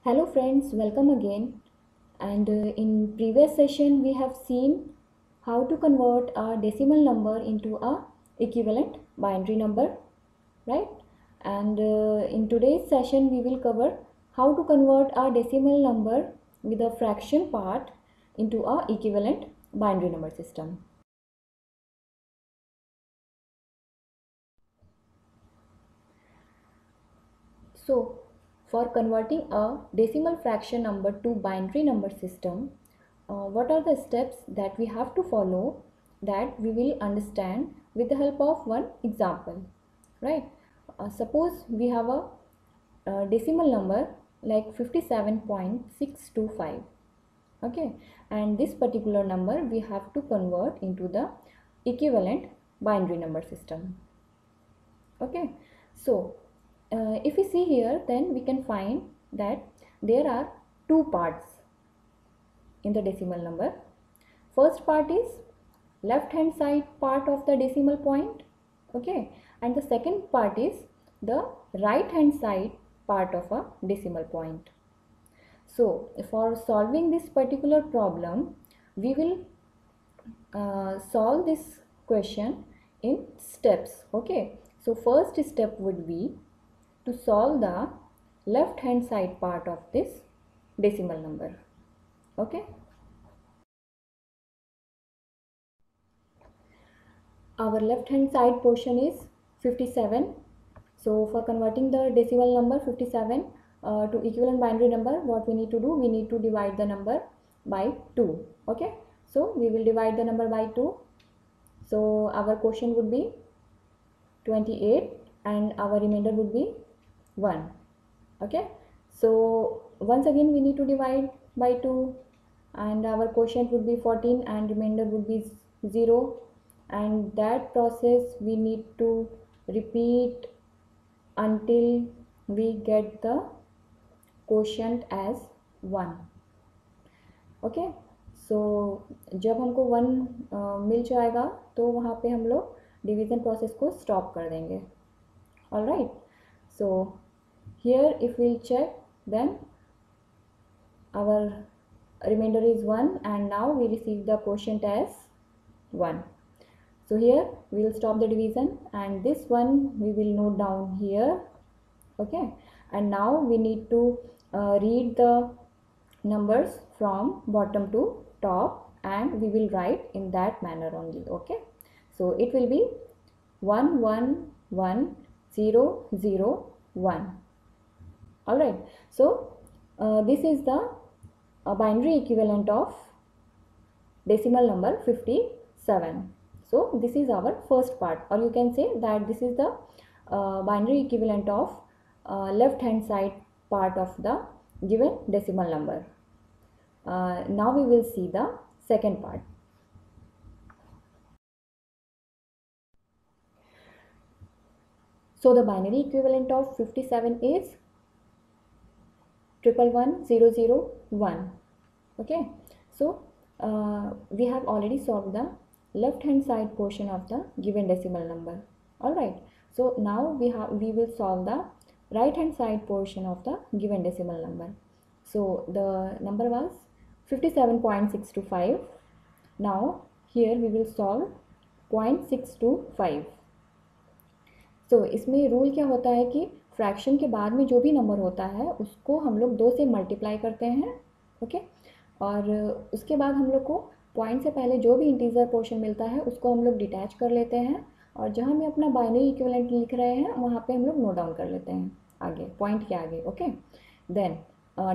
Hello friends, welcome again. And in previous session we have seen how to convert a decimal number into a equivalent binary number, right? And in today's session we will cover how to convert a decimal number with a fraction part into a equivalent binary number system. So, for converting a decimal fraction number to binary number system, what are the steps that we have to follow that we will understand with the help of one example, right? Suppose we have a decimal number like 57.625, okay, and this particular number we have to convert into the equivalent binary number system, okay. So if we see here, then we can find that there are two parts in the decimal number. First part is left hand side part of the decimal point, okay, and the second part is the right hand side part of a decimal point. So for solving this particular problem, we will solve this question in steps, okay. So first step would be to solve the left hand side part of this decimal number, okay. Our left hand side portion is 57. So for converting the decimal number 57 to equivalent binary number, what we need to do, we need to divide the number by 2, okay. So we will divide the number by 2. So our quotient would be 28 and our remainder would be 1, okay. So once again we need to divide by 2 and our quotient would be 14 and remainder would be 0, and that process we need to repeat until we get the quotient as 1, okay. सो जब हमको 1 मिल जाएगा तो वहाँ पे हम लोग division process को stop कर देंगे. All right. So here if we'll check, then our remainder is 1 and now we receive the quotient as 1. So here we will stop the division and this one we will note down here, okay. And now we need to read the numbers from bottom to top and we will write in that manner only, okay. So it will be 1 1 1 0 0 1. All right. So this is the binary equivalent of decimal number 57. So this is our first part, or you can say that this is the binary equivalent of left hand side part of the given decimal number. Now we will see the second part. So the binary equivalent of 57 is 111001, okay. So we have already solved the left hand side portion of the given decimal number. All right. So now we will solve the right hand side portion of the given decimal number. So the number was 57.625. now here we will solve 0.625. तो इसमें rule क्या होता है कि fraction के बाद में जो भी नंबर होता है उसको हम लोग 2 से मल्टीप्लाई करते हैं, ओके. और उसके बाद हम लोग को पॉइंट से पहले जो भी इंटीजर पोर्शन मिलता है उसको हम लोग डिटैच कर लेते हैं और जहाँ में अपना बाइनरी इक्विवेलेंट लिख रहे हैं वहाँ पे हम लोग नोट डाउन कर लेते हैं आगे पॉइंट के आगे, ओके. देन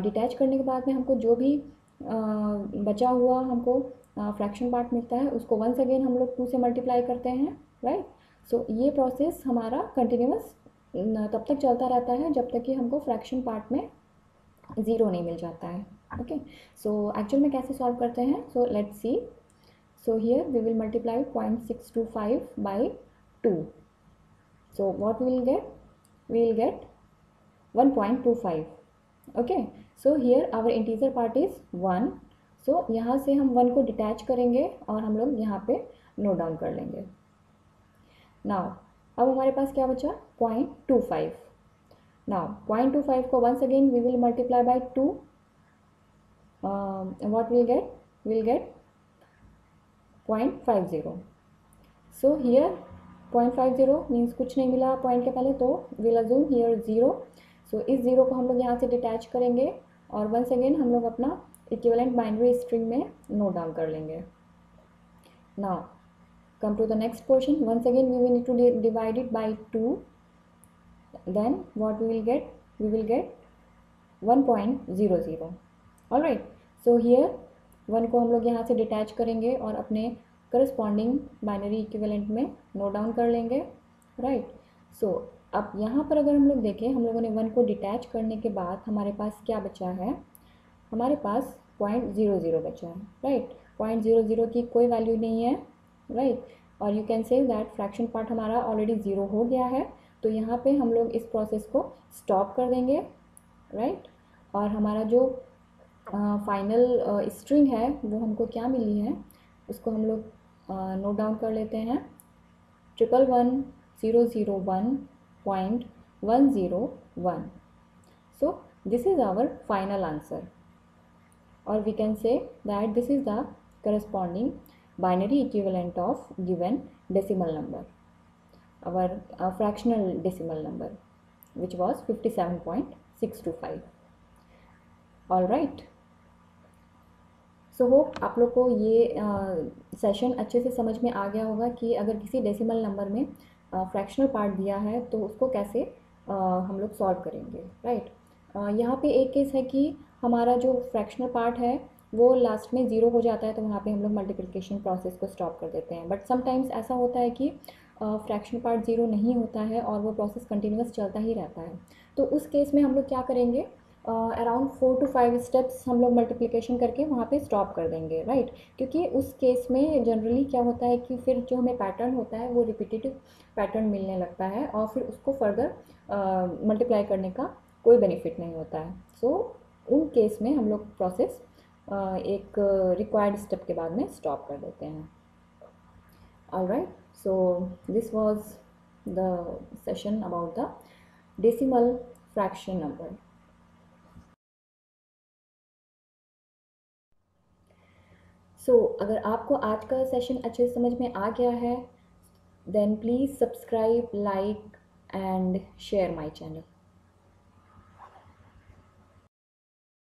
डिटैच करने के बाद में हमको जो भी बचा हुआ हमको फ्रैक्शन पार्ट मिलता है उसको वंस अगेन हम लोग 2 से मल्टीप्लाई करते हैं, राइट. सो ये प्रोसेस हमारा कंटिन्यूस तब तक चलता रहता है जब तक कि हमको फ्रैक्शन पार्ट में 0 नहीं मिल जाता है, ओके. सो एक्चुअल में कैसे सॉल्व करते हैं, so let's see. So here we will multiply 0.625 by 2. So what we will get 1.25, okay. So here our integer part is 1. So यहाँ से हम 1 को डिटैच करेंगे और हम लोग यहाँ पे नोट डाउन कर लेंगे. नाउ अब हमारे पास क्या बचा 0.25. Now 0.25 को once again we will multiply by 2. What we'll get? We'll get 0.50. So here 0.50 means कुछ नहीं मिला पॉइंट के पहले, तो we'll assume here 0. So इस 0 को हम लोग यहाँ से डिटैच करेंगे और once again हम लोग अपना इक्विवेलेंट बाइनरी स्ट्रिंग में नोट डाउन कर लेंगे. Now come to the next portion. Once again we will need to divide it by 2. Then what we will get? We will get 1.00. Alright, so here 1 को हम लोग यहाँ से detach करेंगे और अपने करस्पॉन्डिंग बाइनरी इक्विवेलेंट में नोट डाउन कर लेंगे. राइट, सो अब यहाँ पर अगर हम लोग देखें, हम लोगों ने 1 को डिटैच करने के बाद हमारे पास क्या बचा है? हमारे पास 0.00 बचा है. राइट, 0.00 की कोई वैल्यू नहीं है. राइट, और you can say that fraction part हमारा ऑलरेडी 0 हो गया है. तो यहाँ पे हम लोग इस प्रोसेस को स्टॉप कर देंगे. राइट, और हमारा जो फाइनल स्ट्रिंग है वो हमको क्या मिली है उसको हम लोग नोट डाउन कर लेते हैं. 111,001.101. So this is our final answer, or we can say that this is the corresponding binary equivalent of given decimal number, our fractional decimal number, which was 57.625. all right, so hope आप लोग को ये session अच्छे से समझ में आ गया होगा कि अगर किसी डेसिमल नंबर में फ्रैक्शनल पार्ट दिया है तो उसको कैसे हम लोग सॉल्व करेंगे. राइट, यहाँ पे एक केस है कि हमारा जो फ्रैक्शनल पार्ट है वो लास्ट में 0 हो जाता है, तो वहाँ पे हम लोग मल्टीप्लिकेशन प्रोसेस को स्टॉप कर देते हैं. बट समटाइम्स ऐसा होता है कि फ्रैक्शनल पार्ट 0 नहीं होता है और वो प्रोसेस कंटिन्यूस चलता ही रहता है. तो उस केस में हम लोग क्या करेंगे? अराउंड 4 to 5 स्टेप्स हम लोग मल्टीप्लिकेशन करके वहाँ पे स्टॉप कर देंगे. राइट, क्योंकि उस केस में जनरली क्या होता है कि फिर जो हमें पैटर्न होता है वो रिपीटेटिव पैटर्न मिलने लगता है और फिर उसको फर्दर मल्टीप्लाई करने का कोई बेनिफिट नहीं होता है. सो उन केस में हम लोग प्रोसेस एक रिक्वायर्ड स्टेप के बाद में स्टॉप कर देते हैं. Alright, so this was the session about the decimal fraction number. सो अगर आपको आज का सेशन अच्छे से समझ में आ गया है, then please subscribe, like and share my channel.